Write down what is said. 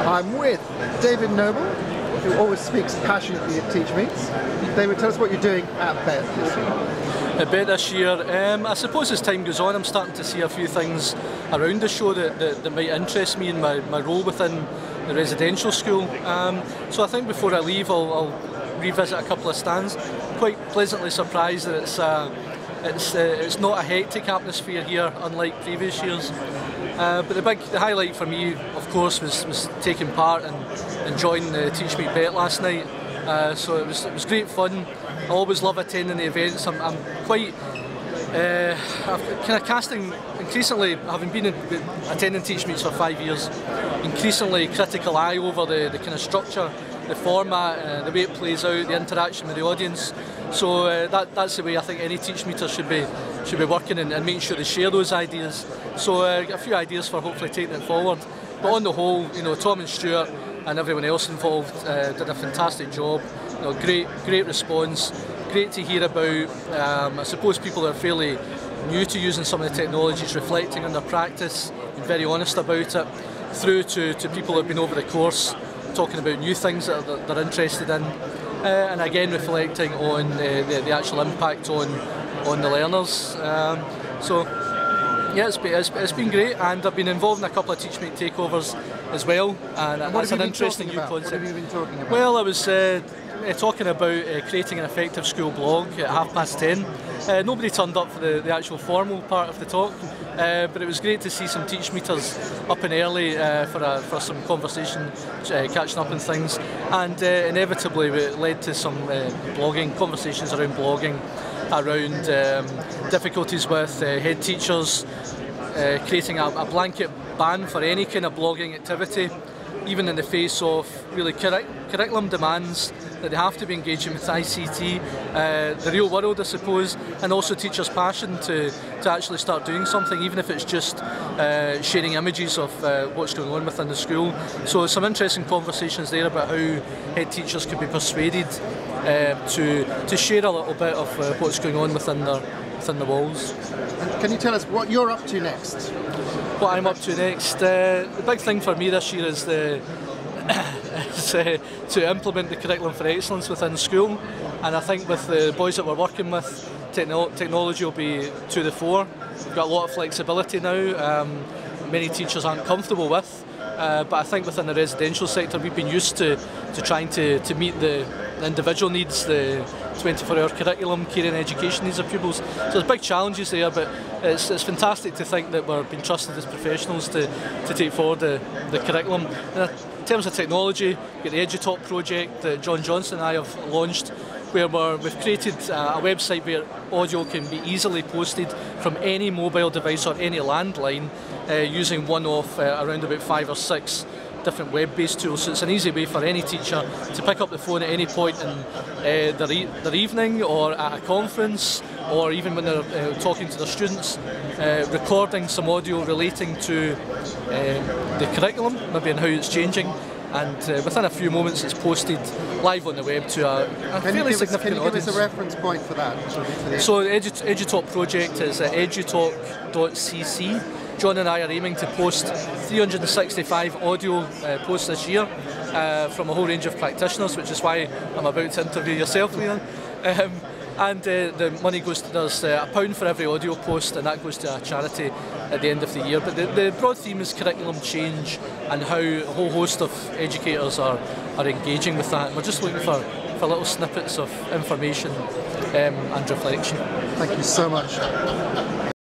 I'm with David Noble, who always speaks passionately at Teach Meets. David, tell us what you're doing at BET this year. At BET this year, I suppose as time goes on, I'm starting to see a few things around the show that might interest me in my role within the residential school. So I think before I leave, I'll revisit a couple of stands. Quite pleasantly surprised that it's not a hectic atmosphere here, unlike previous years. But the highlight for me, of course, was taking part and joining the Teach Meet BET last night. So it was great fun. I always love attending the events. I'm quite kind of casting increasingly, having been attending Teach Meets for 5 years, increasingly critical eye over the kind of structure, the format, the way it plays out, the interaction with the audience. So that's the way I think any Teach Meter should be working and making sure they share those ideas. So a few ideas for hopefully taking it forward. But on the whole, Tom and Stuart and everyone else involved did a fantastic job. Great response. Great to hear about. I suppose people are fairly new to using some of the technologies, reflecting on their practice, and very honest about it, through to people who have been over the course, talking about new things that they're interested in, and again reflecting on the actual impact on the learners. So yeah, it's been great, and I've been involved in a couple of Teach Meet takeovers as well, and that's an interesting new concept. What have you been talking about? Well, I was talking about creating an effective school blog at 10:30. Nobody turned up for the actual formal part of the talk, but it was great to see some Teach Meters up and early for some conversation, catching up on things, and inevitably it led to some conversations around blogging, around difficulties with head teachers creating a blanket ban for any kind of blogging activity, even in the face of really curriculum demands that they have to be engaging with ICT, the real world I suppose, and also teachers' passion to actually start doing something, even if it's just sharing images of what's going on within the school. So some interesting conversations there about how head teachers could be persuaded to share a little bit of what's going on within the walls. And can you tell us what you're up to next? What I'm up to next, the big thing for me this year is to implement the curriculum for excellence within school, and I think with the boys that we're working with, technology will be to the fore. We've got a lot of flexibility now, many teachers aren't comfortable with, but I think within the residential sector we've been used to trying to meet the individual needs, the 24-hour curriculum, care and education needs of pupils. So there's big challenges there, but it's fantastic to think that we're being trusted as professionals to take forward the curriculum. And in terms of technology, we've got the EduTalk project that John Johnson and I have launched, where we've created a website where audio can be easily posted from any mobile device or any landline using one of around about 5 or 6 different web-based tools. So it's an easy way for any teacher to pick up the phone at any point in their evening or at a conference, or even when they're talking to their students, recording some audio relating to the curriculum, maybe and how it's changing, and within a few moments it's posted live on the web to a fairly significant audience. Can you give us a reference point for that? So the EduTalk project is at edutalk.cc. John and I are aiming to post 365 audio posts this year from a whole range of practitioners, which is why I'm about to interview yourself, Leon. And the money goes to, there's £1 for every audio post, and that goes to a charity at the end of the year. But the broad theme is curriculum change and how a whole host of educators are engaging with that. And we're just looking for little snippets of information and reflection. Thank you so much.